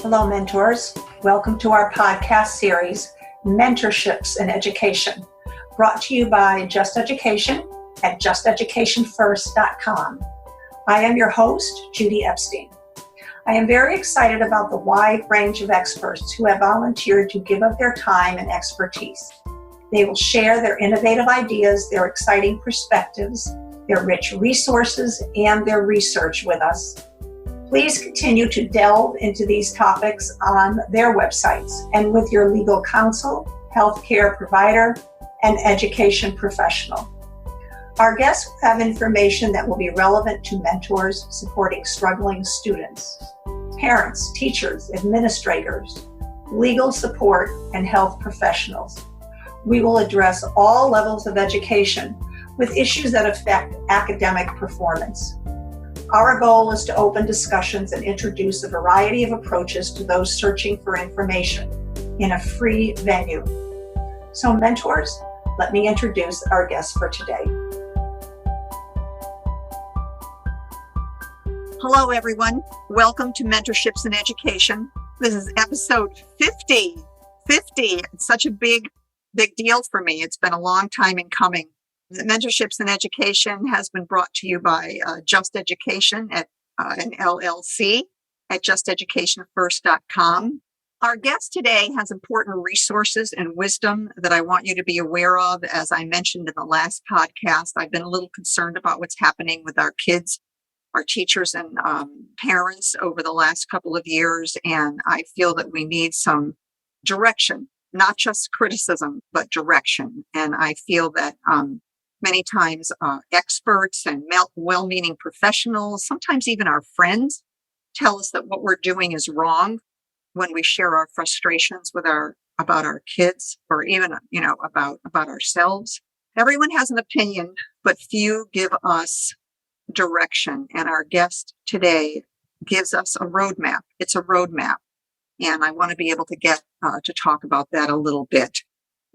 Hello, mentors. Welcome to our podcast series, Mentorships in Education, brought to you by Just Education at justeducationfirst.com. I am your host, Judi Epstein. I am very excited about the wide range of experts who have volunteered to give up their time and expertise. They will share their innovative ideas, their exciting perspectives, their rich resources, and their research with us. Please continue to delve into these topics on their websites and with your legal counsel, healthcare provider, and education professional. Our guests will have information that will be relevant to mentors supporting struggling students, parents, teachers, administrators, legal support, and health professionals. We will address all levels of education with issues that affect academic performance. Our goal is to open discussions and introduce a variety of approaches to those searching for information in a free venue. So mentors, let me introduce our guests for today. Hello everyone, welcome to Mentorships in Education. This is episode 50. It's such a big deal for me. It's been a long time in coming. The Mentorships in Education has been brought to you by Just Education at an LLC at justeducationfirst.com. Our guest today has important resources and wisdom that I want you to be aware of. As I mentioned in the last podcast, I've been a little concerned about what's happening with our kids, our teachers and parents over the last couple of years, and I feel that we need some direction, not just criticism, but direction. And I feel that many times experts and well-meaning professionals, sometimes even our friends, tell us that what we're doing is wrong when we share our frustrations about our kids, or even about ourselves. Everyone has an opinion, but few give us direction. And our guest today gives us a roadmap. It's a roadmap, and I want to be able to get to talk about that a little bit.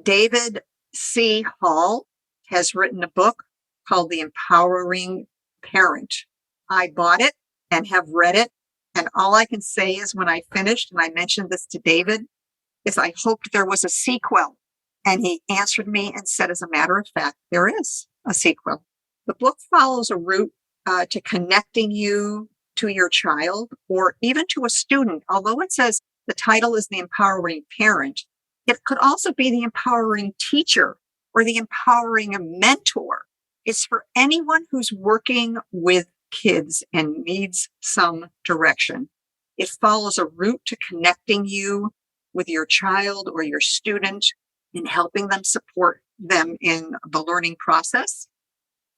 David C. Hall has written a book called The Empowering Parent. I bought it and have read it. And all I can say is when I finished, and I mentioned this to David, is I hoped there was a sequel. And he answered me and said, as a matter of fact, there is a sequel. The book follows a route to connecting you to your child or even to a student. Although it says the title is The Empowering Parent, it could also be The Empowering Teacher or The Empowering Mentor. It's for anyone who's working with kids and needs some direction. It follows a route to connecting you with your child or your student and helping them support them in the learning process.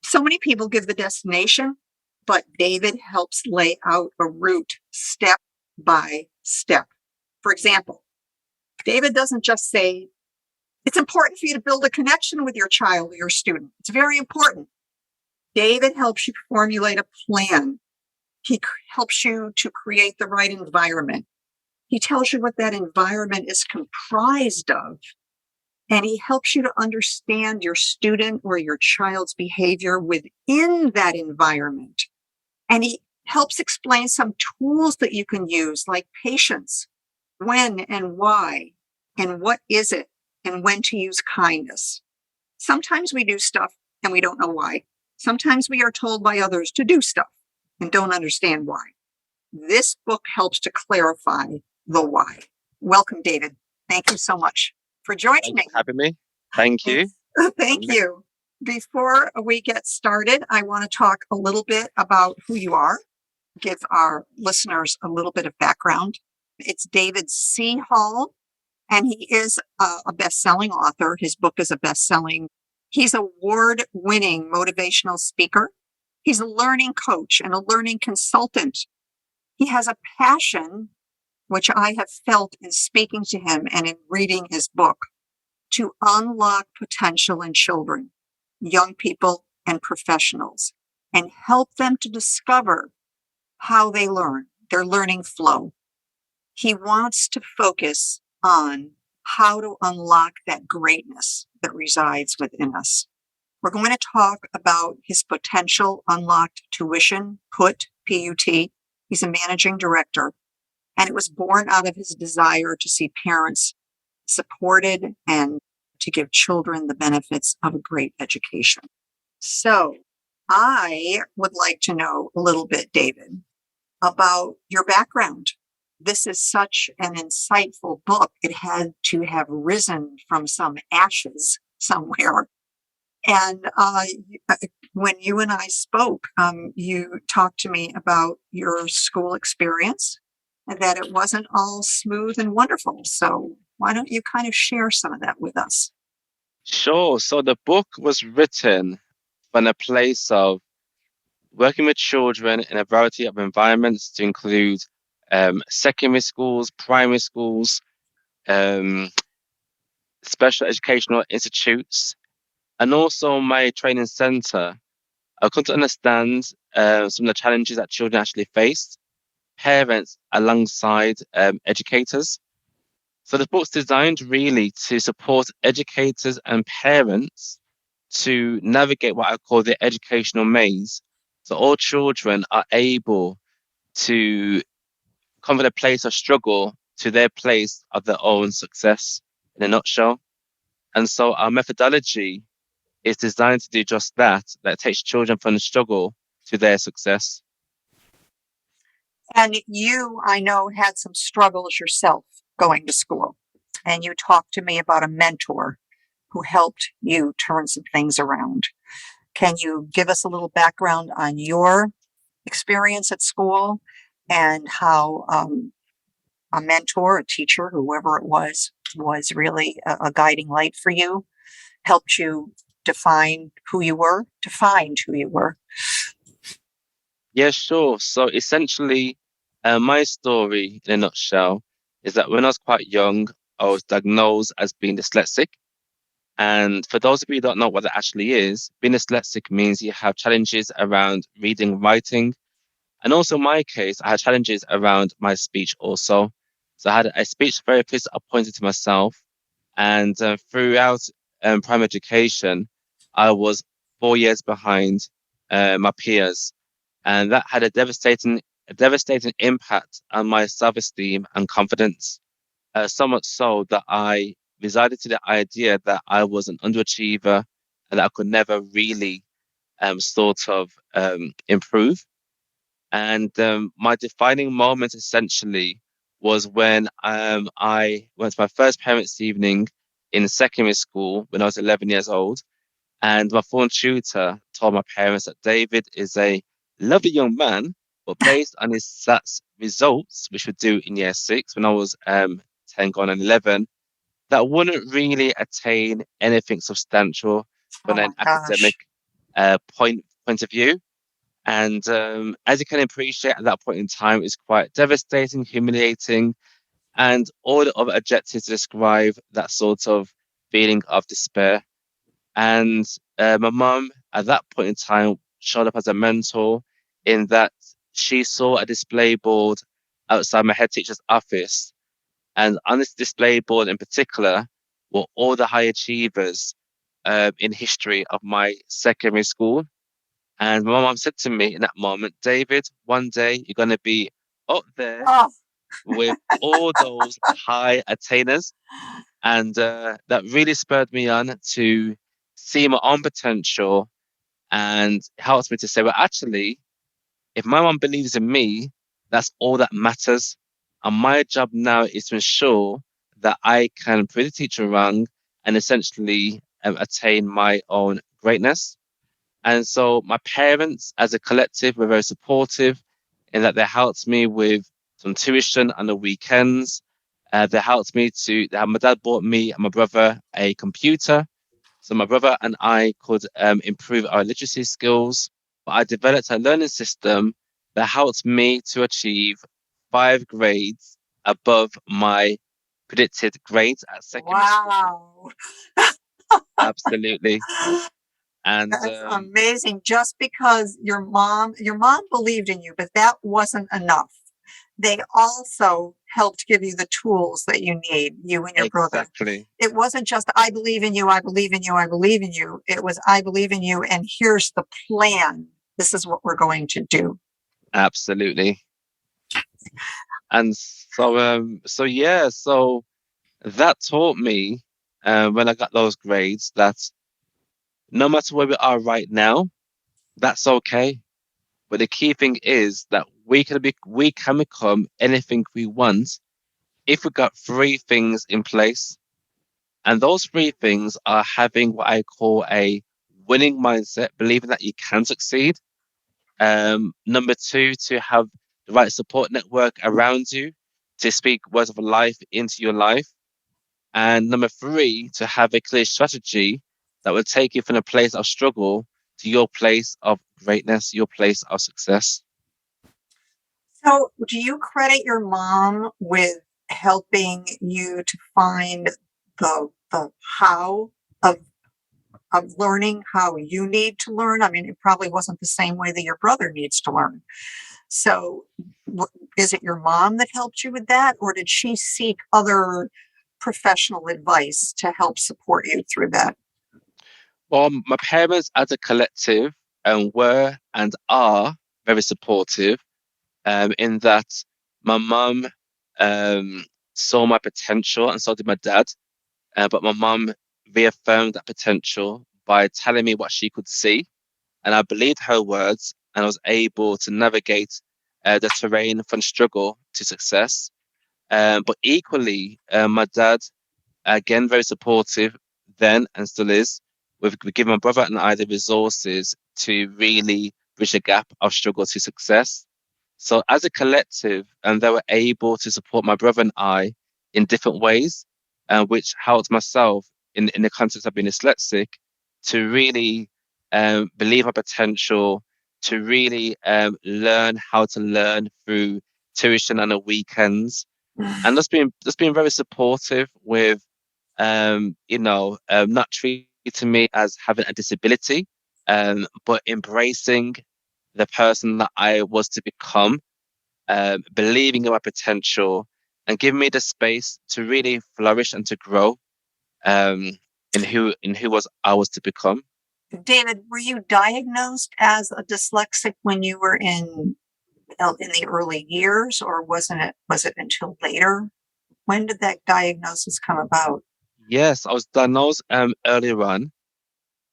So many people give the destination, but David helps lay out a route step by step. For example, David doesn't just say, it's important for you to build a connection with your child or your student. It's very important. David helps you formulate a plan. He helps you to create the right environment. He tells you what that environment is comprised of. And he helps you to understand your student or your child's behavior within that environment. And he helps explain some tools that you can use, like patience, when and why, and what is it, and when to use kindness. Sometimes we do stuff and we don't know why. Sometimes we are told by others to do stuff and don't understand why. This book helps to clarify the why. Welcome, David. Thank you so much for joining me. Thanks for having me. Thank you. Thank you. Before we get started, I want to talk a little bit about who you are, give our listeners a little bit of background. It's David C. Hall, and he is a best-selling author. His book is a best-selling. He's an award-winning motivational speaker. He's a learning coach and a learning consultant. He has a passion, which I have felt in speaking to him and in reading his book, to unlock potential in children, young people, and professionals, and help them to discover how they learn, their learning flow. He wants to focus on how to unlock that greatness that resides within us. We're going to talk about his potential unlocked tuition, PUT, P-U-T. He's a managing director. And it was born out of his desire to see parents supported and to give children the benefits of a great education. So I would like to know a little bit, David, about your background. This is such an insightful book. It had to have risen from some ashes somewhere. And when you and I spoke, you talked to me about your school experience and that it wasn't all smooth and wonderful. So why don't you kind of share some of that with us? Sure. So the book was written from a place of working with children in a variety of environments to include secondary schools, primary schools, um, special educational institutes, and also my training center. I come to understand some of the challenges that children actually face, parents alongside educators. So the book's designed really to support educators and parents to navigate what I call the educational maze. So all children are able to come from a place of struggle to their place of their own success in a nutshell. And so our methodology is designed to do just that, that takes children from the struggle to their success. And you, I know, had some struggles yourself going to school. And you talked to me about a mentor who helped you turn some things around. Can you give us a little background on your experience at school and how a mentor, a teacher, whoever it was really a guiding light for you, helped you define who you were, to find who you were? Yeah, sure. So essentially, my story in a nutshell is that when I was quite young, I was diagnosed as being dyslexic. And for those of you who don't know what that actually is, being dyslexic means you have challenges around reading, writing. And also in my case, I had challenges around my speech also. So I had a speech therapist appointed to myself. And throughout primary education, I was 4 years behind my peers. And that had a devastating impact on my self-esteem and confidence. So much so that I resided to the idea that I was an underachiever and that I could never really improve. And my defining moment essentially was when I went to my first parents' evening in secondary school when I was 11 years old. And my former tutor told my parents that David is a lovely young man, but based on his SATs results, which would do in year six when I was 10 going on 11, that wouldn't really attain anything substantial Oh from my an gosh. academic point of view. And as you can appreciate, at that point in time, it's quite devastating, humiliating, and all the other adjectives to describe that sort of feeling of despair. And my mum, at that point in time, showed up as a mentor in that she saw a display board outside my head teacher's office. And on this display board in particular were all the high achievers in history of my secondary school. And my mom said to me in that moment, David, one day you're going to be up there Oh, with all those high attainers. And that really spurred me on to see my own potential and helps me to say, well, actually, if my mom believes in me, that's all that matters. And my job now is to ensure that I can prove the teacher wrong and essentially attain my own greatness. And so my parents as a collective were very supportive in that they helped me with some tuition on the weekends. They helped me my dad bought me and my brother a computer. So my brother and I could improve our literacy skills. But I developed a learning system that helped me to achieve 5 grades above my predicted grades at secondary school. wow. Absolutely. And That's amazing. Just because your mom believed in you, but that wasn't enough. They also helped give you the tools that you need, you and your brother. exactly. It wasn't just, I believe in you, I believe in you, I believe in you. It was, I believe in you, and here's the plan. This is what we're going to do. Absolutely. And So yeah, so that taught me when I got those grades that no matter where we are right now, that's okay. But the key thing is that we can become anything we want if we got three things in place. And those three things are having what I call a winning mindset, believing that you can succeed. Number two, to have the right support network around you to speak words of life into your life. And number three, to have a clear strategy that will take you from a place of struggle to your place of greatness, your place of success. So, do you credit your mom with helping you to find the how of learning how you need to learn? I mean, it probably wasn't the same way that your brother needs to learn. So, is it your mom that helped you with that, or did she seek other professional advice to help support you through that? Well, my parents as a collective were and are very supportive in that my mum um, saw my potential and so did my dad. But my mum reaffirmed that potential by telling me what she could see. And I believed her words and I was able to navigate the terrain from struggle to success. But equally, my dad, again, very supportive then and still is. We've given my brother and I the resources to really bridge the gap of struggle to success. So as a collective, and they were able to support my brother and I in different ways, which helped myself in the context of being dyslexic to really believe my potential, to really learn how to learn through tuition on the weekends, and just being very supportive with not treating me as having a disability, but embracing the person that I was to become, believing in my potential, and giving me the space to really flourish and to grow um, in who was I was to become. David, were you diagnosed as a dyslexic when you were in the early years, or was it until later? When did that diagnosis come about? Yes, I was diagnosed earlier on.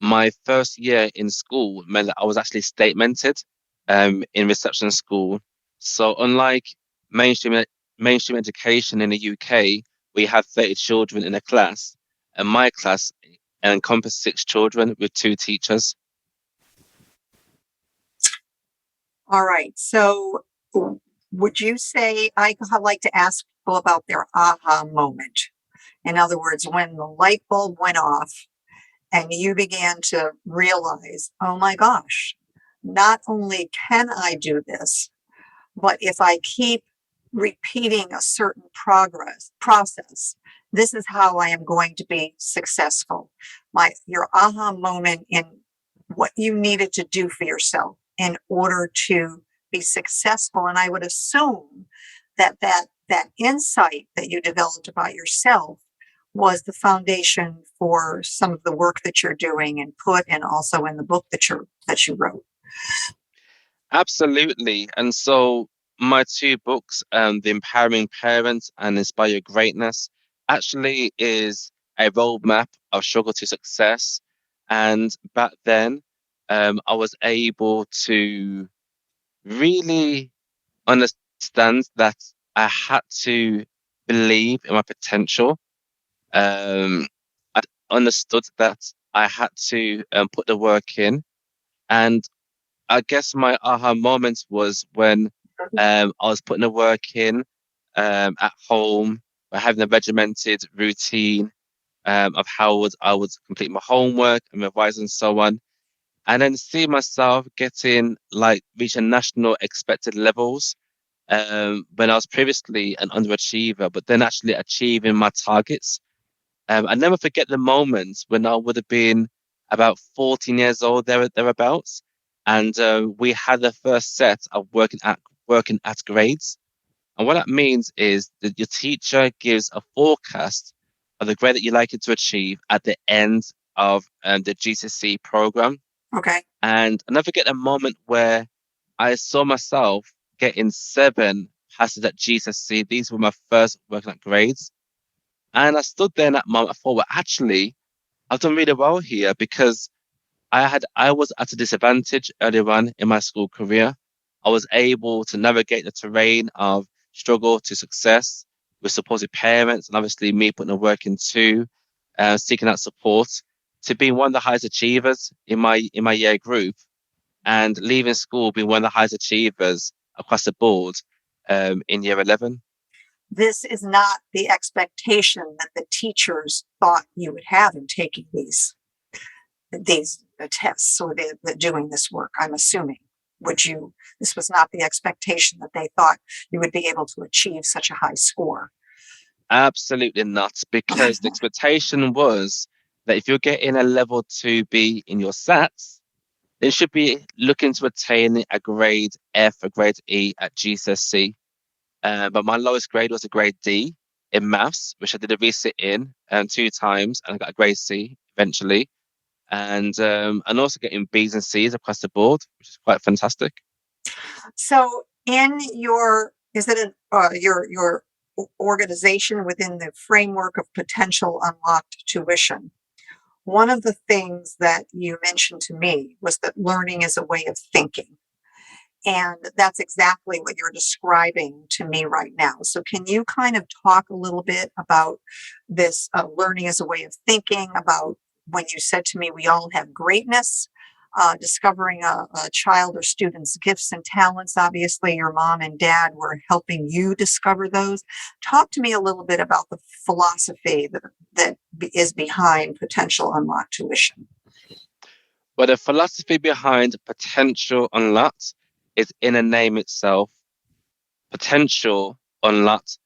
My first year in school meant that I was actually statemented in reception school. So unlike mainstream mainstream education in the UK, we had 30 children in a class, and my class encompassed six children with two teachers. All right. So, would you say I like to ask people about their aha moment? In other words, when the light bulb went off and you began to realize, oh my gosh, not only can I do this, but if I keep repeating a certain progress process, this is how I am going to be successful. Your aha moment in what you needed to do for yourself in order to be successful. And I would assume that insight that you developed about yourself was the foundation for some of the work that you're doing and put and also in the book that you wrote. Absolutely. And so my two books, The Empowering Parent and Inspire Your Greatness, actually is a roadmap of struggle to success. And back then, I was able to really understand that I had to believe in my potential. I understood that I had to put the work in. And I guess my aha moment was when I was putting the work in at home, by having a regimented routine of how I would complete my homework and revise and so on, and then see myself getting like reaching national expected levels when I was previously an underachiever, but then actually achieving my targets. I never forget the moments when I would have been about 14 years old, thereabouts, and we had the first set of working at grades. And what that means is that your teacher gives a forecast of the grade that you're likely to achieve at the end of the GCSE program. Okay. And I never forget a moment where I saw myself getting seven passage at GCSE. These were my first working at grades. And I stood there in that moment. I thought, well, actually, I've done really well here because I was at a disadvantage earlier on in my school career. I was able to navigate the terrain of struggle to success with supportive parents, and obviously me putting the work in too, seeking that support to being one of the highest achievers in my year group, and leaving school being one of the highest achievers across the board in year 11. This is not the expectation that the teachers thought you would have in taking these tests or doing this work, I'm assuming. This was not the expectation that they thought you would be able to achieve such a high score. Absolutely not, because the expectation was that if you're getting a level 2B in your SATs, then you should be looking to attain a grade F, a grade E at GCSE. But my lowest grade was a grade D in maths, which I did a resit in 2 times, and I got a grade C eventually. And also getting B's and C's across the board, which is quite fantastic. So, is it your organization within the framework of potential unlocked tuition? One of the things that you mentioned to me was that learning is a way of thinking. And that's exactly what you're describing to me right now. So, can you kind of talk a little bit about this learning as a way of thinking, about when you said to me, we all have greatness, discovering a child or student's gifts and talents? Obviously, your mom and dad were helping you discover those. Talk to me a little bit about the philosophy that is behind potential unlocked tuition. But the philosophy behind potential unlocked is in a name itself, potential unlocked,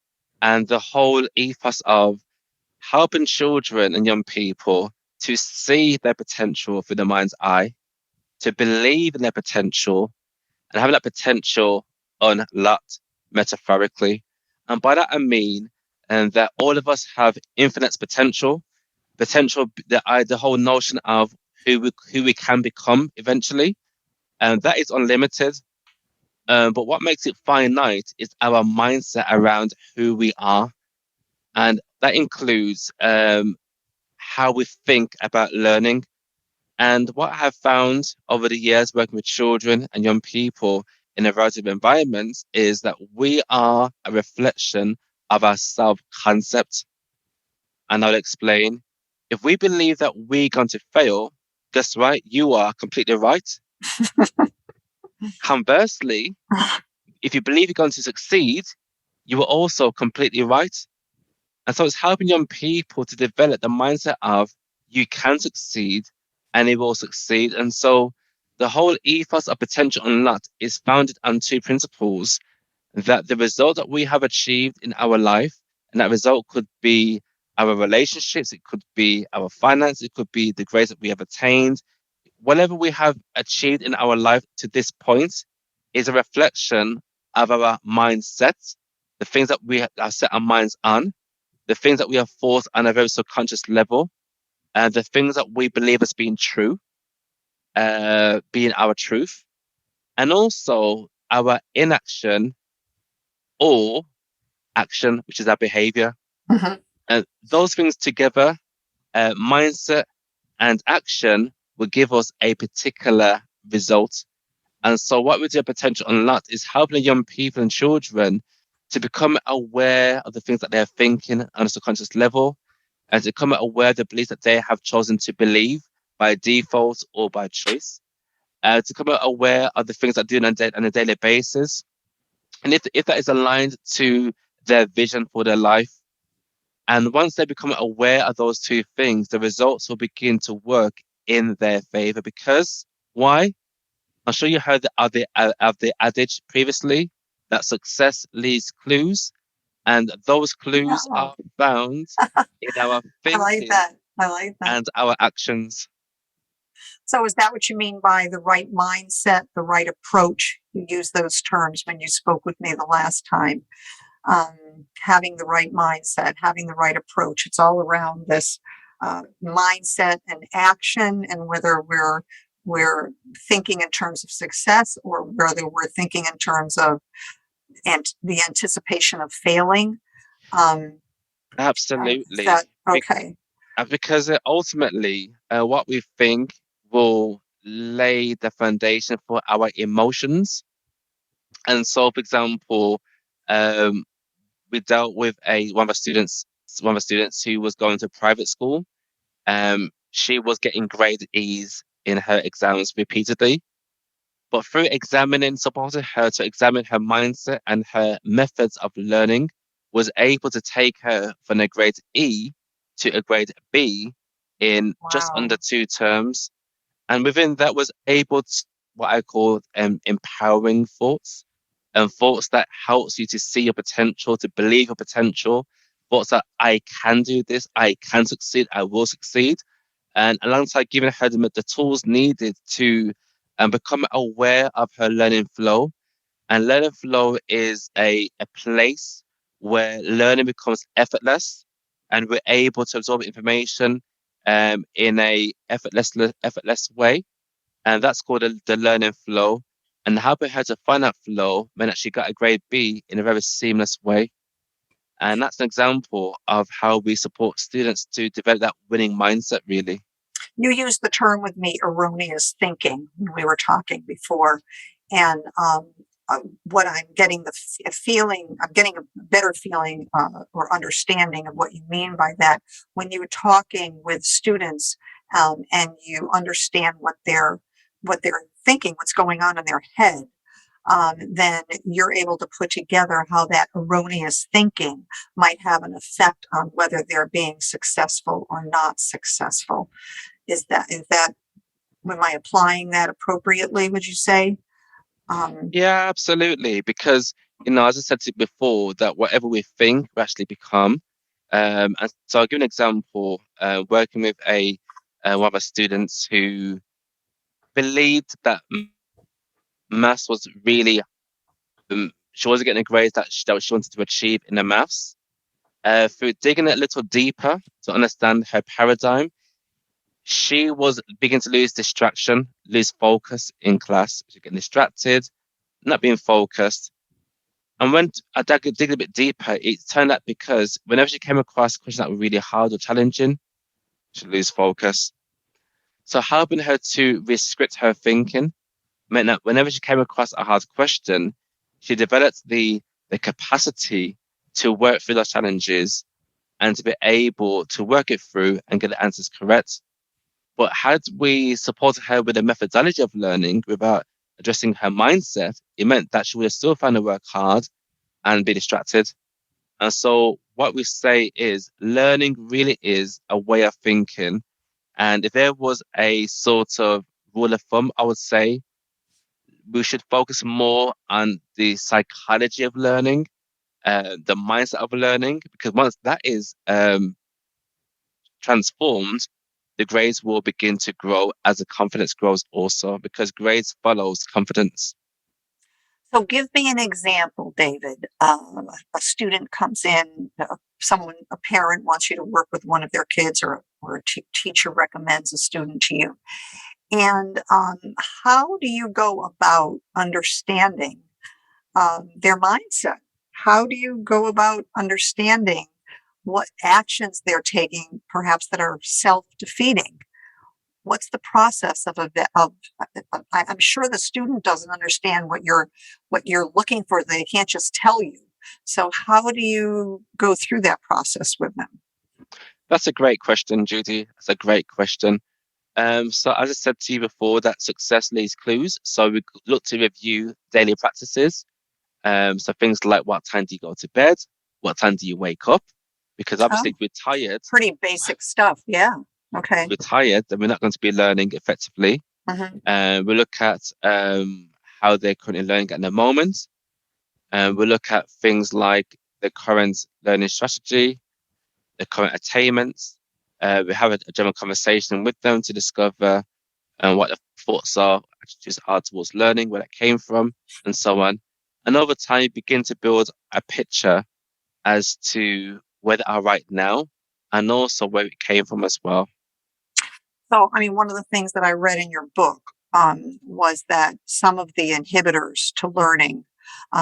and the whole ethos of helping children and young people to see their potential through the mind's eye, to believe in their potential, and having that potential unlocked metaphorically. And by that I mean that all of us have infinite potential, the whole notion of who we can become eventually, and that is unlimited. But what makes it finite is our mindset around who we are, and that includes how we think about learning. And what I have found over the years working with children and young people in a variety of environments is that we are a reflection of our self-concept. And I'll explain. If we believe that we're going to fail, guess what? You are completely right. Conversely, if you believe you're going to succeed, you are also completely right. And so it's helping young people to develop the mindset of you can succeed and it will succeed. And so the whole ethos of potential unlocked is founded on 2 principles: that the result that we have achieved in our life, and that result could be our relationships, it could be our finance, it could be the grades that we have attained. Whatever we have achieved in our life to this point is a reflection of our mindset, the things that we have set our minds on, the things that we have thought on a very subconscious level, and the things that we believe as being true, being our truth, and also our inaction or action, which is our behavior. Mhm. And those things together, mindset and action, will give us a particular result. And so what we do at Potential Unlocked is helping young people and children to become aware of the things that they're thinking on a subconscious level, and to become aware of the beliefs that they have chosen to believe by default or by choice, to become aware of the things that they do on a daily basis. And if that is aligned to their vision for their life, and once they become aware of those 2 things, the results will begin to work in their favor. Because why? I'm sure you heard of the adage previously that success leaves clues, and those clues Yeah. are found in our I like thinking that. I like that. and our actions. So, is that what you mean by the right mindset, the right approach? You used those terms when you spoke with me the last time. Having the right mindset, having the right approach. It's all around this mindset and action, and whether we're thinking in terms of success or whether we're thinking in terms of and the anticipation of failing. Um, is Absolutely. that okay? Because ultimately, what we think will lay the foundation for our emotions. And so, for example, um, we dealt with one of the students who was going to private school. She was getting grade E's in her exams repeatedly, but through examining, supporting her to examine her mindset and her methods of learning, was able to take her from a grade E to a grade B in just Wow. under 2 terms. And within that was able to what I call empowering thoughts, and thoughts that helps you to see your potential, to believe your potential, thoughts that I can do this, I can succeed, I will succeed. And alongside giving her the tools needed to become aware of her learning flow. And learning flow is a place where learning becomes effortless, and we're able to absorb information in a effortless way. And that's called the learning flow. And helping her to find that flow meant that she got a grade B in a very seamless way. And that's an example of how we support students to develop that winning mindset, really. You used the term with me, erroneous thinking, when we were talking before. And what I'm getting a feeling, I'm getting a better feeling or understanding of what you mean by that when you're talking with students and you understand what they're thinking, what's going on in their head. Then you're able to put together how that erroneous thinking might have an effect on whether they're being successful or not successful. Is that am I applying that appropriately, would you say? Um, Yeah, absolutely. Because, as I said to you before, that whatever we think, we actually become. And so I'll give an example, working with one of our students who believed that maths was really, she wasn't getting the grades that she wanted to achieve in the maths. Through digging a little deeper to understand her paradigm, she was beginning to lose distraction, lose focus in class. She's getting distracted, not being focused. And when I dig a bit deeper, it turned out because whenever she came across questions that were really hard or challenging, she'd lose focus. So helping her to restrict her thinking meant that whenever she came across a hard question, she developed the capacity to work through those challenges and to be able to work it through and get the answers correct. But had we supported her with a methodology of learning without addressing her mindset, it meant that she would have still found the work hard and be distracted. And so what we say is learning really is a way of thinking. And if there was a sort of rule of thumb, I would say we should focus more on the psychology of learning, the mindset of learning, because once that is transformed, the grades will begin to grow as the confidence grows also, because grades follows confidence. so give me an example, David. A student comes in, a parent wants you to work with one of their kids, or a teacher recommends a student to you. And how do you go about understanding their mindset? How do you go about understanding what actions they're taking, perhaps that are self-defeating? What's the process I'm sure the student doesn't understand what you're looking for. They can't just tell you. So how do you go through that process with them? That's a great question, Judy. That's a great question. So as I said to you before, that success leaves clues. So we look to review daily practices. So things like what time do you go to bed? What time do you wake up? Because obviously, Oh, if we're tired, pretty basic stuff. Yeah. if Okay. we're tired, then we're not going to be learning effectively. Hmm. We look at how they're currently learning at the moment. We look at things like the current learning strategy, the current attainments. We have a general conversation with them to discover what the thoughts are, attitudes are towards learning, where that came from, and so on. And over time, you begin to build a picture as to where they are right now and also where it came from as well. So, I mean, one of the things that I read in your book was that some of the inhibitors to learning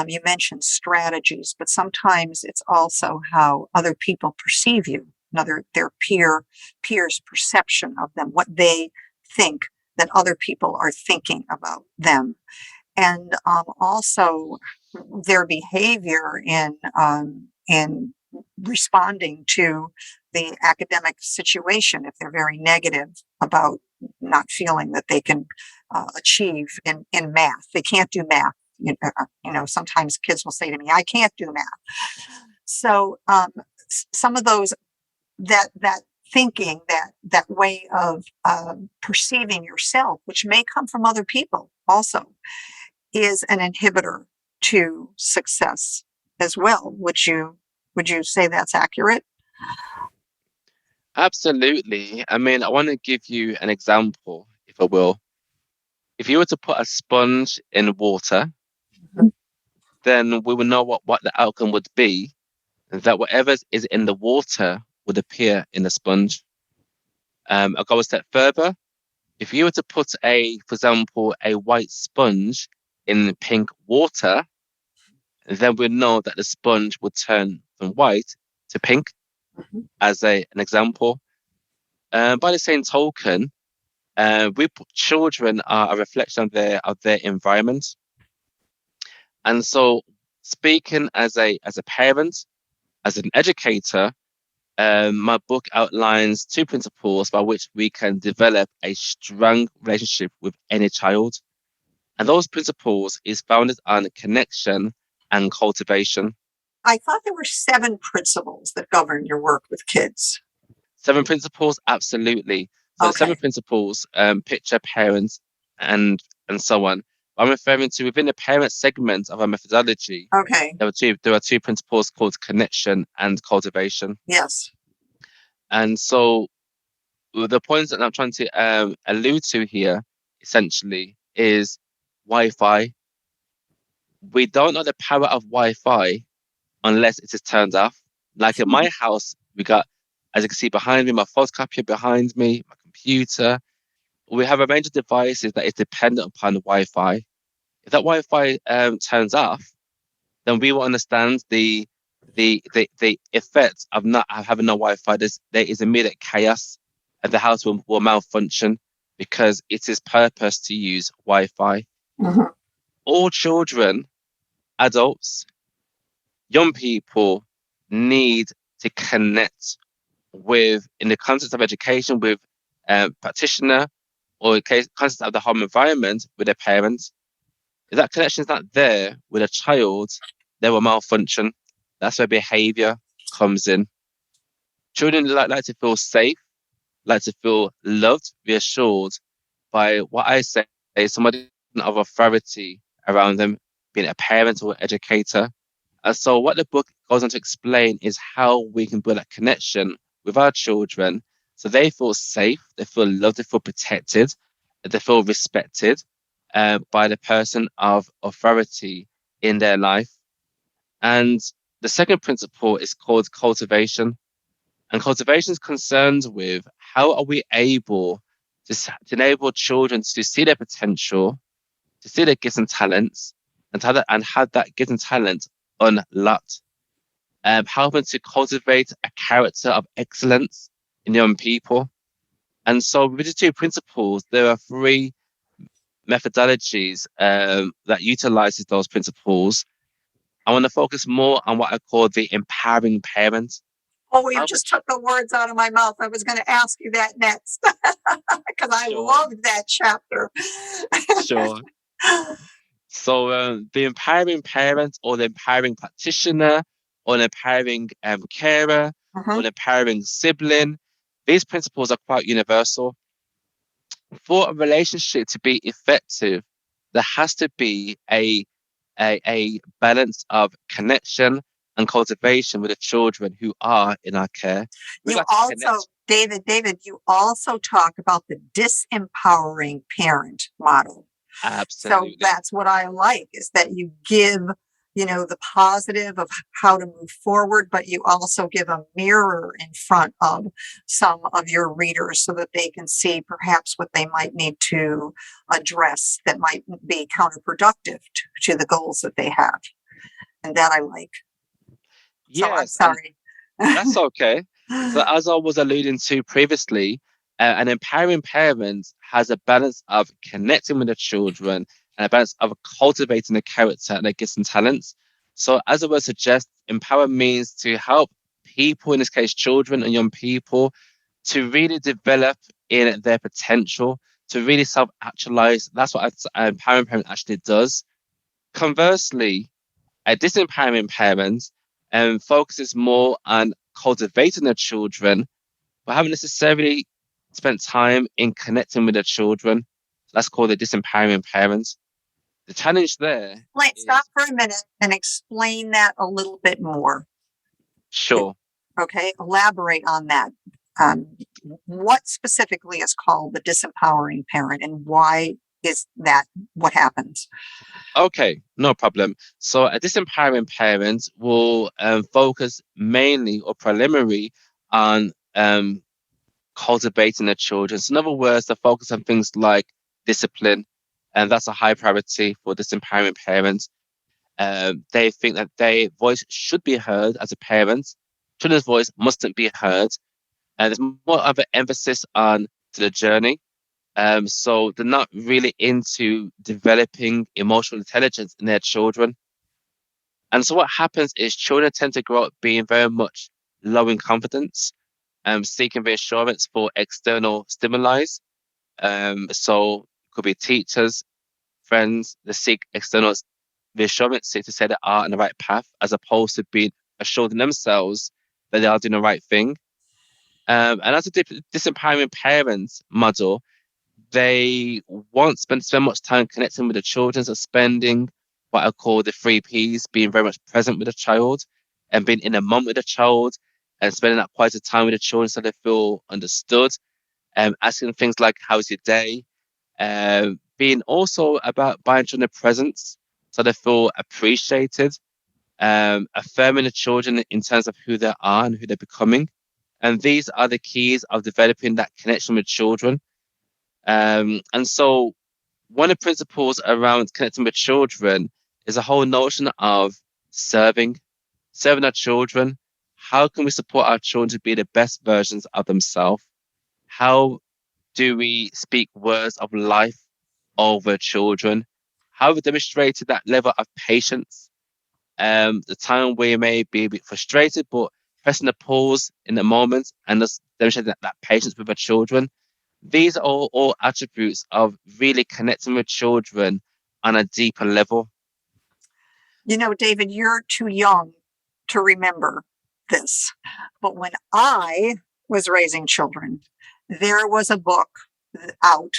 You mentioned strategies, but sometimes it's also how other people perceive you, their peers' perception of them, what they think that other people are thinking about them, and also their behavior in responding to the academic situation. If they're very negative about not feeling that they can achieve in math, they can't do math. Sometimes kids will say to me, "I can't do math." So some of those that thinking, that way of perceiving yourself, which may come from other people also, is an inhibitor to success as well. Would you say that's accurate? Absolutely. I mean, I want to give you an example, if I will. If you were to put a sponge in water, Mhm. then we would know what the outcome would be, that whatever is in the water would appear in the sponge. I'll go a step further. If you were to put for example, a white sponge in pink water, then we know that the sponge would turn from white to pink, Mhm. as an example. By the same token, children are a reflection of their environment, and so speaking as a parent, as an educator, my book outlines two principles by which we can develop a strong relationship with any child. And those principles is founded on connection and cultivation. I thought there were 7 principles that govern your work with kids. Seven principles, absolutely. So the seven Okay. principles, picture, parents, and and so on. I'm referring to within the parent segment of our methodology. Okay. There are two principles called connection and cultivation. Yes. And so the points that I'm trying to allude to here essentially is Wi-Fi. We don't know the power of Wi-Fi unless it is turned off. Like at my house, we got, as you can see behind me, my photocopier behind me, my computer. We have a range of devices that is dependent upon Wi-Fi. If that Wi-Fi turns off, then we will understand the effect of not having no Wi-Fi. There is immediate chaos, and the house will malfunction because it is purpose to use Wi-Fi. Mhm. All children, adults, young people need to connect with, in the context of education, with practitioner, or in case context of the home environment with their parents. If that connection is not there with a child, they will malfunction. That's where behavior comes in. Children like to feel safe, like to feel loved, reassured by what I say is somebody of authority around them, being a parent or educator. And so, what the book goes on to explain is how we can build a connection with our children so they feel safe, they feel loved, they feel protected, they feel respected by the person of authority in their life. And the second principle is called cultivation. And cultivation is concerned with how are we able to enable children to see their potential, to see their gifts and talents, and have that gift and talent unlocked, helping to cultivate a character of excellence in young people. And so, with the two principles, there are three methodologies that utilizes those principles. I want to focus more on what I call the empowering parent. Oh, you How just took the words out of my mouth. I was going to ask you that next because I Sure, loved that chapter. sure. So the empowering parent, or the empowering practitioner, or the empowering carer, or Mhm. the empowering sibling, these principles are quite universal. For a relationship to be effective, there has to be a balance of connection and cultivation with the children who are in our care. We You got to also, connect. David, you also talk about the disempowering parent model. So Absolutely. that's what I like, is that you give the positive of how to move forward, but you also give a mirror in front of some of your readers so that they can see perhaps what they might need to address that might be counterproductive to the goals that they have. And that I like. So I'm Yes, and sorry. that's okay. So as I was alluding to previously, an empowering parent has a balance of connecting with the children and a balance of cultivating the character and their gifts and talents. So as the word suggests, empower means to help people, in this case, children and young people, to really develop in their potential, to really self-actualize. That's what an empowering parent actually does. Conversely, a disempowering parent focuses more on cultivating their children, but haven't necessarily spent time in connecting with their children. That's called a disempowering parent. The challenge there Like, stop is for a minute and explain that a little bit more. sure. Okay, elaborate on that. Um, what specifically is called the disempowering parent, and why is that what happens? Okay, no problem. So a disempowering parent will focus mainly or preliminary on cultivating their children. So in other words, they focus on things like discipline, and that's a high priority for disempowering parents. They think that their voice should be heard as a parent. Children's voice mustn't be heard. And there's more of an emphasis on to the journey. So they're not really into developing emotional intelligence in their children. And so what happens is children tend to grow up being very much low in confidence, seeking reassurance for external stimuli. So it could be teachers, friends, they seek external reassurance to say they are on the right path, as opposed to being assured in themselves that they are doing the right thing. And as a disempowering parent model, they won't spend much time connecting with the children, so spending what I call the three Ps, being very much present with the child and being in the moment with the child and spending that quality time with the children so they feel understood. Asking things like, how's your day? Being also about buying children presents so they feel appreciated, affirming the children in terms of who they are and who they're becoming. And these are the keys of developing that connection with children. And so one of the principles around connecting with children is a whole notion of serving, serving our children. How can we support our children to be the best versions of themselves? How do we speak words of life over children? How have we demonstrated that level of patience? The time we may be a bit frustrated, but pressing the pause in the moment and just demonstrating that patience with our children. These are all attributes of really connecting with children on a deeper level. David, you're too young to remember this. But when I was raising children, there was a book out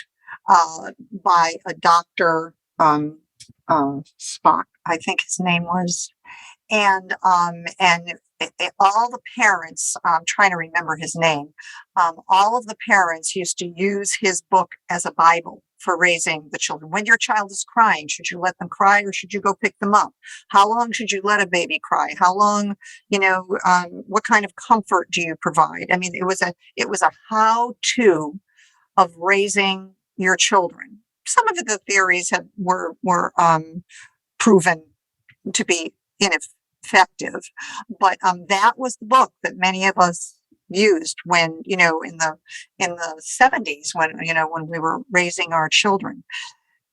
by a doctor, Spock, I think his name was, and all the parents, I'm trying to remember his name, all of the parents used to use his book as a Bible for raising the children. When your child is crying, should you let them cry or should you go pick them up? How long should you let a baby cry? How long, what kind of comfort do you provide? I mean, it was a how-to of raising your children. Some of the theories were proven to be ineffective, but that was the book that many of us used when in the 70s when we were raising our children.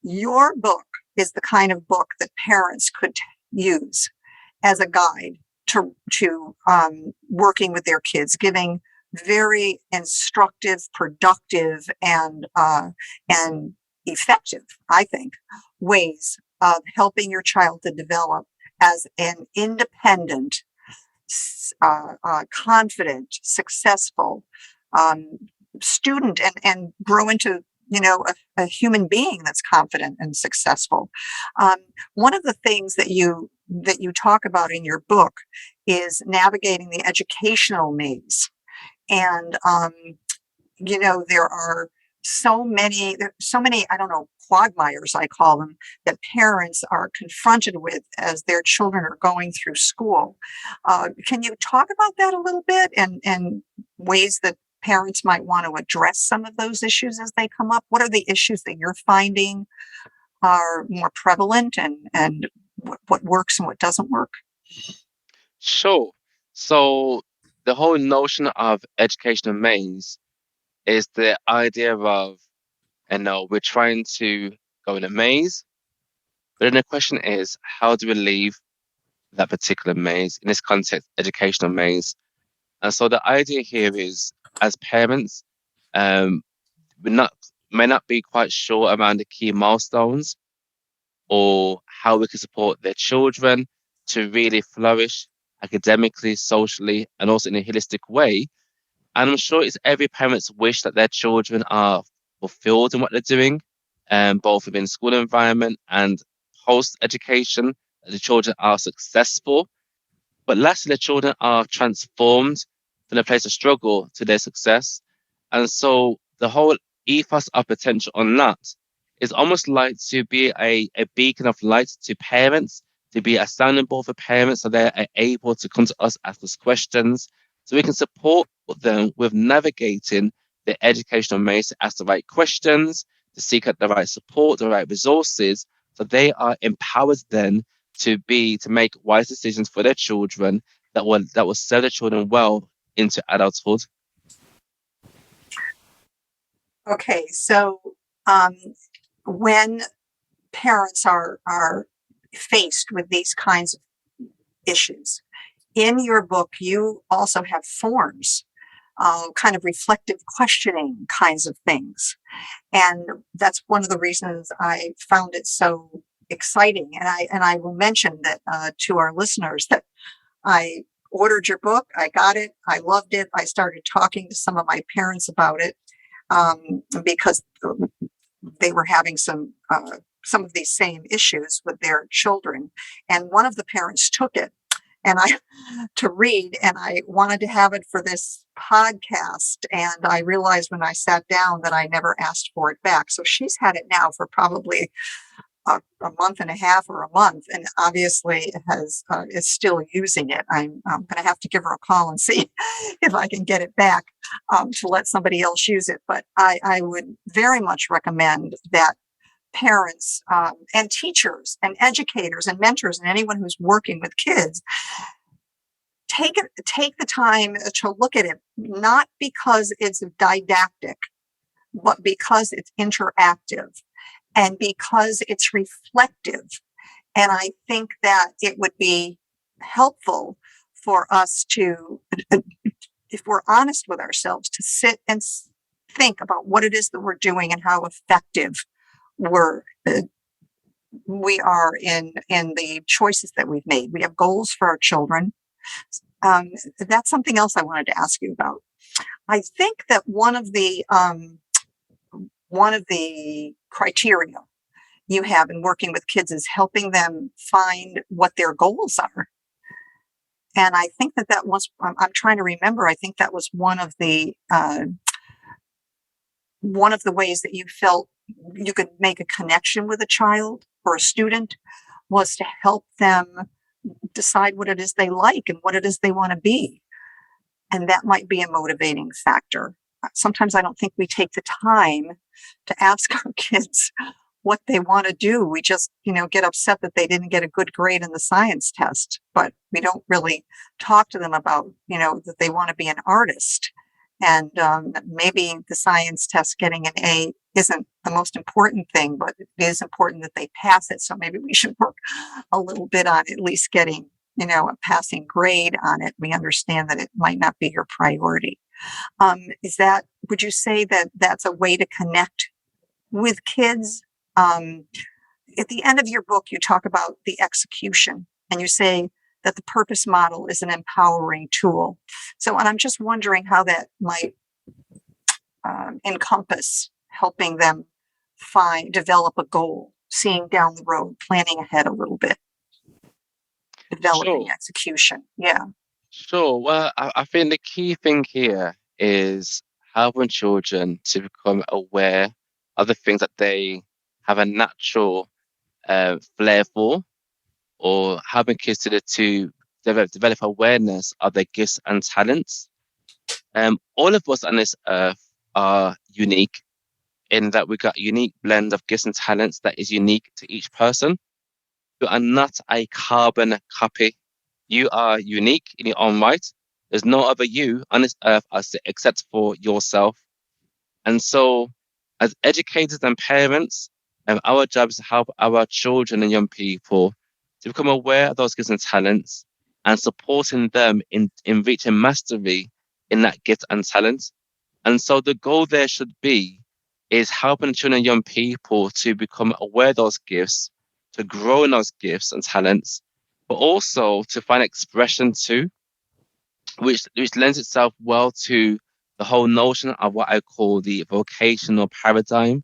Your book is the kind of book that parents could use as a guide to working with their kids, giving very instructive, productive, and effective, I think, ways of helping your child to develop as an independent, confident, successful student, and grow into a human being that's confident and successful. One of the things that you talk about in your book is navigating the educational maze, and there are so many, I don't know, quagmires, I call them, that parents are confronted with as their children are going through school. Can you talk about that a little bit, and ways that parents might want to address some of those issues as they come up? What are the issues that you're finding are more prevalent, and what works and what doesn't work? Sure. So the whole notion of educational maze is the idea of, we're trying to go in a maze, but then the question is, how do we leave that particular maze? In this context, educational maze. And so the idea here is, as parents, um, we not may not be quite sure around the key milestones or how we can support their children to really flourish academically, socially, and also in a holistic way. And I'm sure it's every parent's wish that their children are fulfilled in what they're doing, both within school environment and post education, that the children are successful. But lastly, the children are transformed from a place of struggle to their success. And so the whole ethos of potential unlocked is almost like to be a beacon of light to parents, to be a sounding board for parents so they're able to come to us, ask us questions, so we can support them with navigating the educational maze to ask the right questions, to seek out the right support, the right resources, so they are empowered then to make wise decisions for their children that will serve their children well into adulthood. Okay, so um, when parents are faced with these kinds of issues, in your book, you also have forms, kind of reflective questioning kinds of things. And that's one of the reasons I found it so exciting. And I will mention that to our listeners that I ordered your book, I got it, I loved it. I started talking to some of my parents about it, because they were having some of these same issues with their children. And one of the parents took it and I to read, and I wanted to have it for this podcast. And I realized when I sat down that I never asked for it back. So she's had it now for probably a month and a half or a month, and obviously is still using it. I'm going to have to give her a call and see if I can get it back, to let somebody else use it. But I would very much recommend that parents, and teachers and educators and mentors and anyone who's working with kids take the time to look at it, not because it's didactic, but because it's interactive and because it's reflective. And I think that it would be helpful for us to, if we're honest with ourselves, to sit and think about what it is that we're doing and how effective we're we are in the choices that we've made. We have goals for our children. That's something else I wanted to ask you about. I think that one of the criteria you have in working with kids is helping them find what their goals are. And I think that was, I'm trying to remember, I think that was one of the ways that you felt you could make a connection with a child or a student, was to help them decide what it is they like and what it is they want to be. And that might be a motivating factor. Sometimes I don't think we take the time to ask our kids what they want to do. We just, get upset that they didn't get a good grade in the science test, but we don't really talk to them about, that they want to be an artist. And maybe the science test getting an A isn't the most important thing, but it is important that they pass it. So maybe we should work a little bit on at least getting, a passing grade on it. We understand that it might not be your priority. Would you say that that's a way to connect with kids? At the end of your book, you talk about the execution and you say that the purpose model is an empowering tool. So, and I'm just wondering how that might encompass helping them develop a goal, seeing down the road, planning ahead a little bit, developing Sure, execution. Yeah. sure. Well, I think the key thing here is helping children to become aware of the things that they have a natural flair for, or helping kids to develop awareness of their gifts and talents. All of us on this earth are unique in that we got a unique blend of gifts and talents that is unique to each person. You are not a carbon copy. You are unique in your own right. There's no other you on this earth except for yourself. And so, as educators and parents, our job is to help our children and young people to become aware of those gifts and talents and supporting them in reaching mastery in that gift and talent. And so the goal there should be is helping children and young people to become aware of those gifts, to grow in those gifts and talents, but also to find expression too, which lends itself well to the whole notion of what I call the vocational paradigm.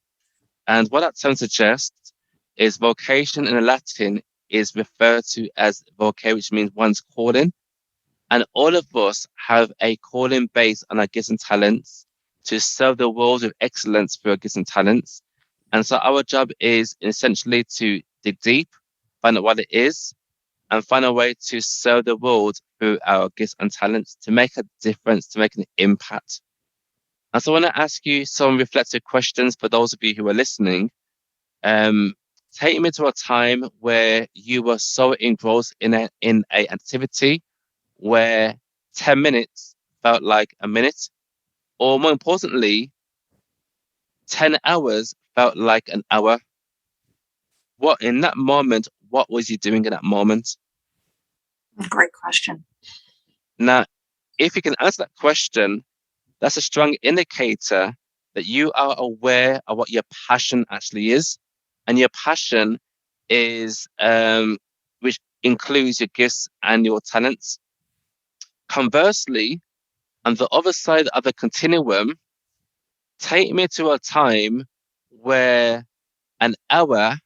And what that term suggests is vocation in Latin is referred to as voce, which means one's calling. And all of us have a calling based on our gifts and talents to serve the world with excellence through our gifts and talents. And so our job is essentially to dig deep, find out what it is, and find a way to serve the world through our gifts and talents to make a difference, to make an impact. And so I want to ask you some reflective questions for those of you who are listening. Um, Take me to a time where you were so engrossed in a activity where 10 minutes felt like a minute, or more importantly, 10 hours felt like an hour. What in that moment, what was you doing in that moment? Great question. Now, if you can answer that question, that's a strong indicator that you are aware of what your passion actually is. And your passion is, which includes your gifts and your talents. Conversely, on the other side of the continuum, take me to a time where an hour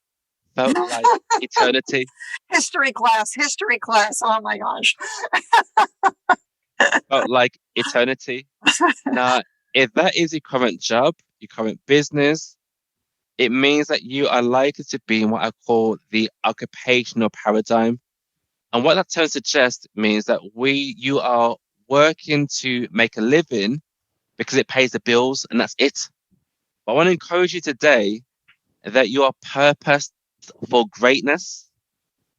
felt like eternity, History class, history class. Oh my gosh. felt like eternity. Now, if that is your current job, your current business, it means that you are likely to be in what I call the occupational paradigm. And what that term suggests means that you are working to make a living because it pays the bills and that's it. But I want to encourage you today that you are purposed for greatness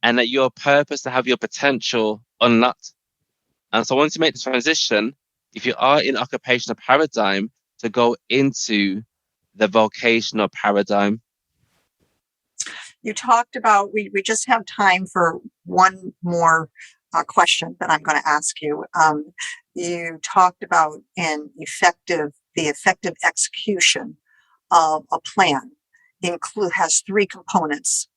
and that you are purposed to have your potential unlocked. And so I want to make the transition, if you are in occupational paradigm, to go into the vocational paradigm. You talked about, we just have time for one more question that I'm going to ask you. You talked about the effective execution of a plan has three components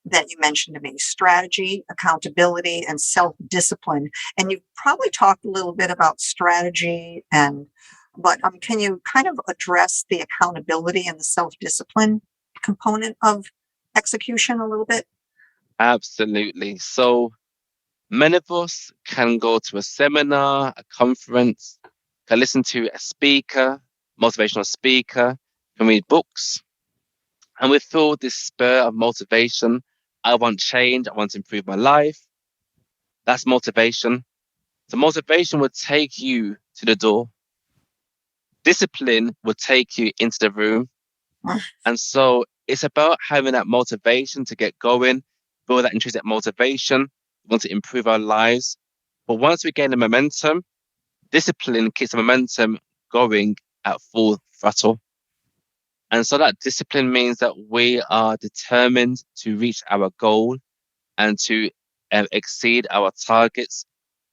that you mentioned to me: strategy, accountability, and self-discipline. And you probably talked a little bit about strategy, but can you kind of address the accountability and the self-discipline component of execution a little bit? Absolutely. So many of us can go to a seminar, a conference, can listen to a speaker, motivational speaker, can read books, and we feel this spur of motivation. I want change. I want to improve my life. That's motivation. So motivation would take you to the door. Discipline would take you into the room. And so it's about having that motivation to get going, build that intrinsic motivation. We want to improve our lives. But once we gain the momentum, discipline keeps the momentum going at full throttle. And so that discipline means that we are determined to reach our goal and to exceed our targets.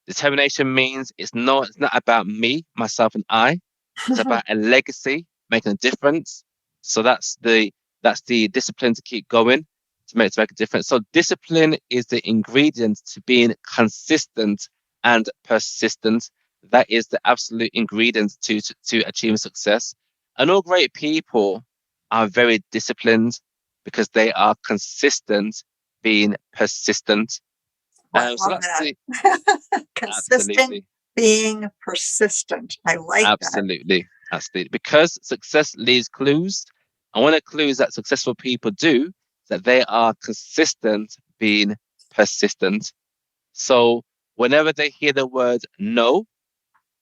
Determination means it's not about me, myself, and I. It's about a legacy, making a difference. So that's the discipline to keep going, to make a difference. So discipline is the ingredient to being consistent and persistent. That is the absolute ingredient to achieving success. And all great people are very disciplined because they are consistent, being persistent. I So love that's the that. Consistent, absolutely, being persistent. I like that. absolutely, Absolutely. Because success leaves clues. And one of the clues that successful people do is that they are consistent being persistent. So whenever they hear the word no,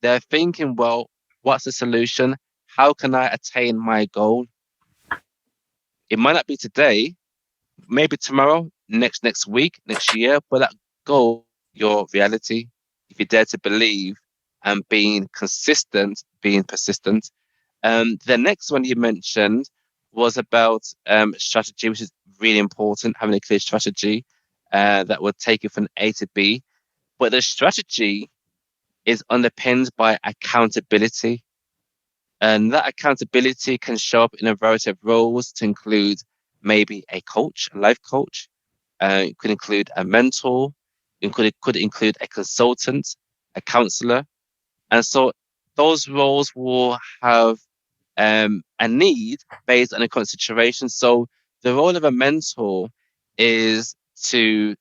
they're thinking, well, what's the solution? How can I attain my goal? It might not be today, maybe tomorrow, next week, next year, but that goal, your reality, if you dare to believe and being consistent, being persistent. The next one you mentioned was about strategy, which is really important, having a clear strategy that will take you from A to B. But the strategy is underpinned by accountability. And that accountability can show up in a variety of roles to include maybe a coach, a life coach. It could include a mentor. It could include a consultant, a counselor. And so those roles will have a need based on a current situation. So the role of a mentor is to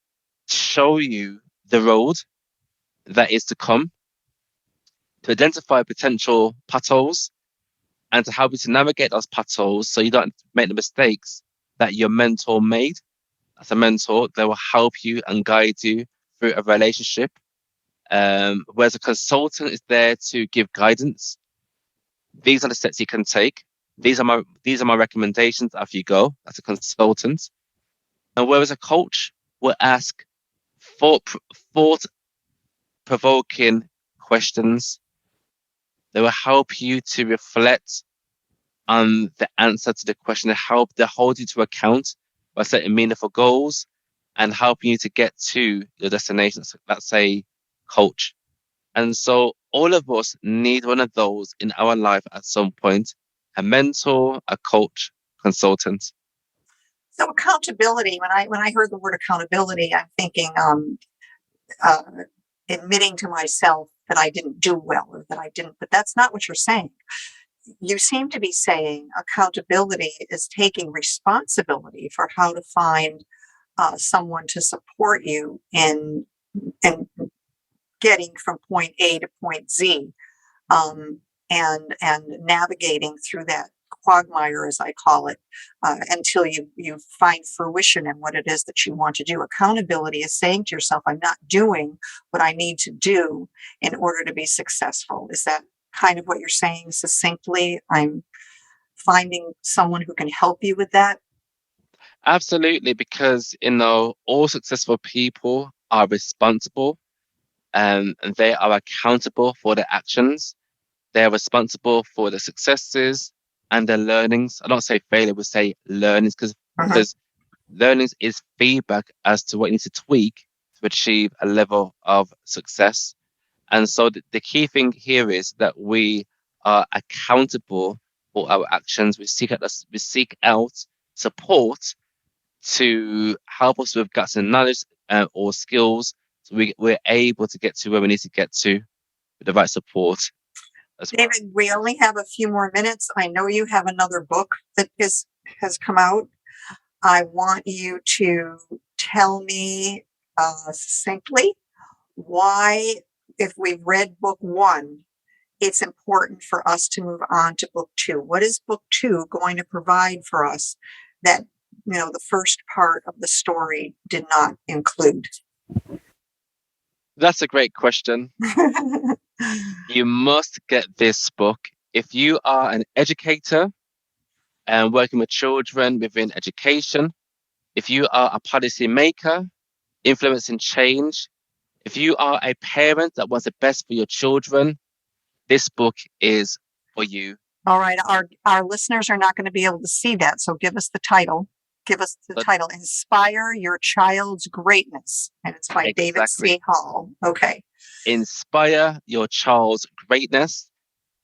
show you the road that is to come, to identify potential potholes, and to help you to navigate those potholes so you don't make the mistakes that your mentor made. As a mentor, they will help you and guide you through a relationship. Whereas a consultant is there to give guidance. These are the steps you can take. These are my recommendations after you go as a consultant. And whereas a coach will ask thought thought provoking questions, they will help you to reflect the answer to the question and they hold you to account by setting meaningful goals and helping you to get to your destination. So let's say coach. And so all of us need one of those in our life at some point, a mentor, a coach, consultant. So accountability, when I heard the word accountability, I'm thinking uh, admitting to myself that I didn't do well or that I didn't, but that's not what you're saying. You seem to be saying accountability is taking responsibility for how to find someone to support you in getting from point A to point Z, and navigating through that quagmire, as I call it, until you find fruition in what it is that you want to do. Accountability is saying to yourself, "I'm not doing what I need to do in order to be successful." Is that kind of what you're saying succinctly? I'm finding someone who can help you with that. Absolutely, because all successful people are responsible and they are accountable for their actions. They are responsible for the successes and the learnings. I don't say failure, we say learnings because Mhm. because learnings is feedback as to what you need to tweak to achieve a level of success. And so the key thing here is that we are accountable for our actions. We seek out support to help us with gaps in knowledge or skills, so we're able to get to where we need to get to with the right support as well. David, we only have a few more minutes. I know you have another book that has come out. I want you to tell me succinctly why, if we've read book one, it's important for us to move on to book two. What is book two going to provide for us that the first part of the story did not include? That's a great question. You must get this book. If you are an educator and working with children within education, if you are a policy maker, influencing change, if you are a parent that wants the best for your children, this book is for you. All right, our listeners are not going to be able to see that, so give us the title. Give us the But title, Inspire Your Child's Greatness, and it's by David exactly, C. Hall. Okay. inspire your child's greatness.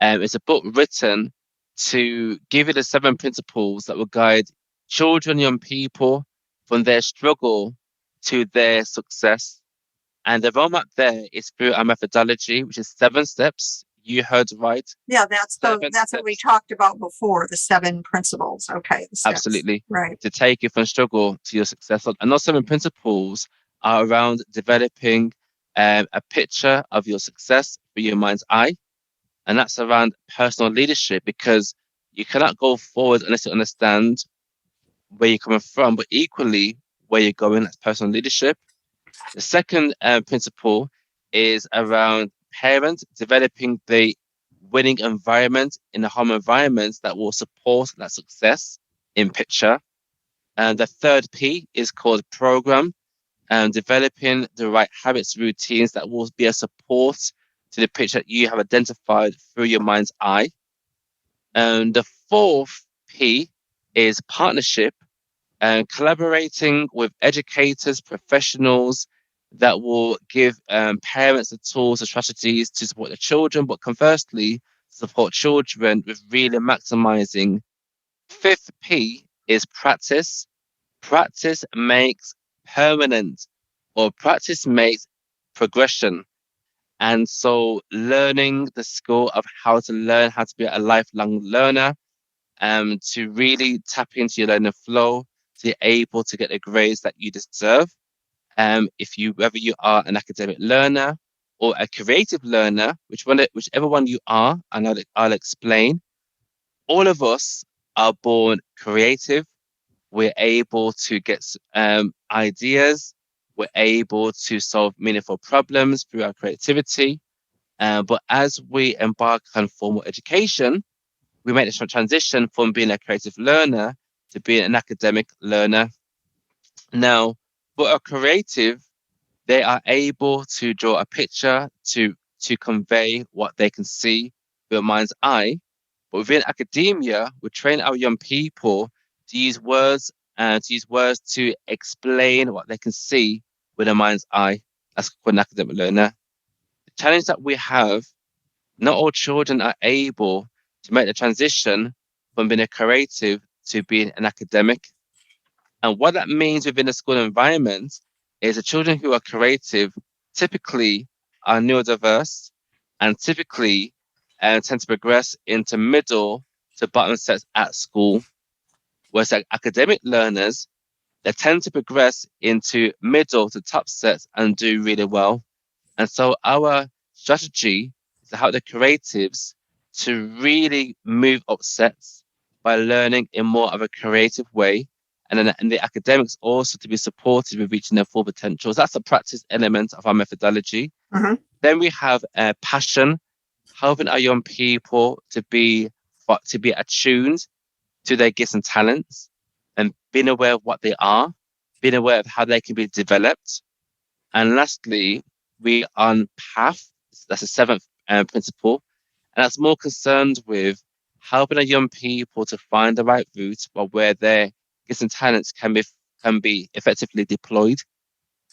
It's a book written to give you the 7 principles that will guide children, young people from their struggle to their success. And the roadmap there is through our methodology, which is 7 steps. You heard right. Yeah, that's Seven what we steps. talked about before, the 7 principles. Okay, the steps. Absolutely. Right. To take you from struggle to your success. And those 7 principles are around developing a picture of your success through your mind's eye. and that's around personal leadership, because you cannot go forward unless you understand where you're coming from, but equally where you're going. That's personal leadership. The second principle is around parents developing the winning environment in the home environment that will support that success in picture. And the third P is called program, and developing the right habits, routines that will be a support to the picture that you have identified through your mind's eye. And the fourth P is partnership, and collaborating with educators, professionals that will give parents the tools, the strategies to support the children, but conversely, support children with really maximizing. Fifth P is practice. Practice makes permanent, or practice makes progression. And so learning the skill of how to learn, how to be a lifelong learner, to really tap into your learning flow, to be able to get the grades that you deserve. If you, whether you are an academic learner or a creative learner, whichever one you are, and I'll explain. All of us are born creative. We're able to get ideas. We're able to solve meaningful problems through our creativity. But as we embark on formal education, we make this transition from being a creative learner to being an academic learner. Now, for a creative, they are able to draw a picture to convey what they can see with a mind's eye. But within academia, we train our young people to use words and to use words to explain what they can see with a mind's eye. That's called an academic learner. The challenge that we have, not all children are able to make the transition from being a creative to being an academic. And what that means within a school environment is the children who are creative typically are neurodiverse and typically tend to progress into middle to bottom sets at school. Whereas academic learners, they tend to progress into middle to top sets and do really well. And so our strategy is to help the creatives to really move up sets by learning in more of a creative way. And the academics also to be supported with reaching their full potentials. That's a practice element of our methodology. Mm-hmm. Then we have passion, helping our young people to be attuned to their gifts and talents, and being aware of what they are, being aware of how they can be developed. And lastly, we on path. That's the seventh principle, and that's more concerned with helping our young people to find the right route, or where their gifts and talents can be effectively deployed,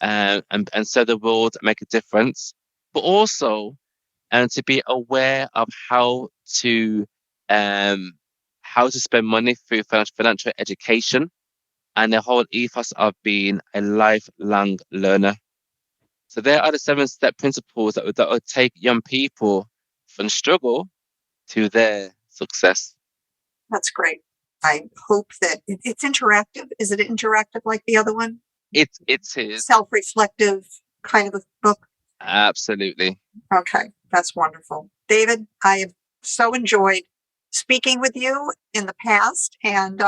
and so the world make a difference. But also, and to be aware of um, how to spend money through financial education, and the whole ethos of being a lifelong learner. So there are the 7-step principles that would take young people from struggle to their success. That's great. I hope that it's interactive. Is it interactive like the other one? It is. Self-reflective kind of a book? Absolutely. Okay, that's wonderful. David, I have so enjoyed speaking with you in the past. And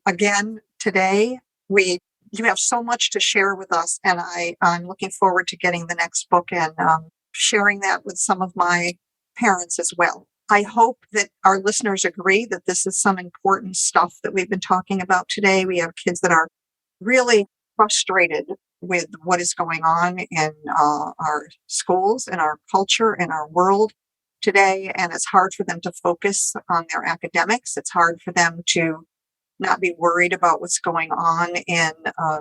again, today, you have so much to share with us. And I'm looking forward to getting the next book and sharing that with some of my parents as well. I hope that our listeners agree that this is some important stuff that we've been talking about today. We have kids that are really frustrated with what is going on in our schools, in our culture, in our world today. And it's hard for them to focus on their academics. It's hard for them to not be worried about what's going on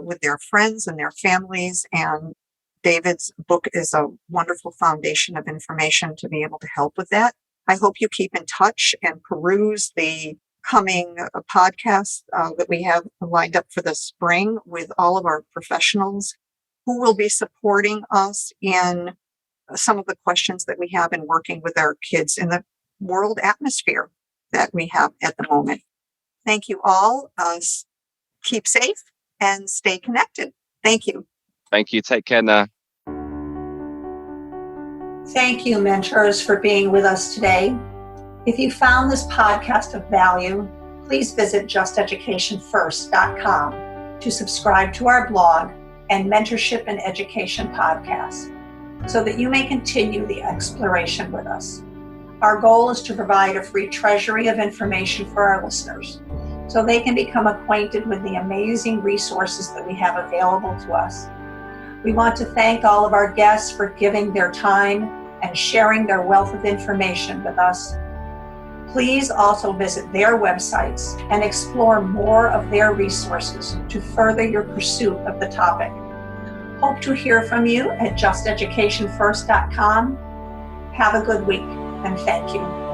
with their friends and their families. And David's book is a wonderful foundation of information to be able to help with that. I hope you keep in touch and peruse the coming podcasts that we have lined up for the spring with all of our professionals who will be supporting us in some of the questions that we have in working with our kids in the world atmosphere that we have at the moment. Thank you all. Keep safe and stay connected. Thank you. Thank you. Take care now. Thank you, mentors, for being with us today. If you found this podcast of value, please visit justeducationfirst.com to subscribe to our blog and mentorship and education podcast so that you may continue the exploration with us. Our goal is to provide a free treasury of information for our listeners so they can become acquainted with the amazing resources that we have available to us. We want to thank all of our guests for giving their time and sharing their wealth of information with us. Please also visit their websites and explore more of their resources to further your pursuit of the topic. Hope to hear from you at justeducationfirst.com. Have a good week, and thank you.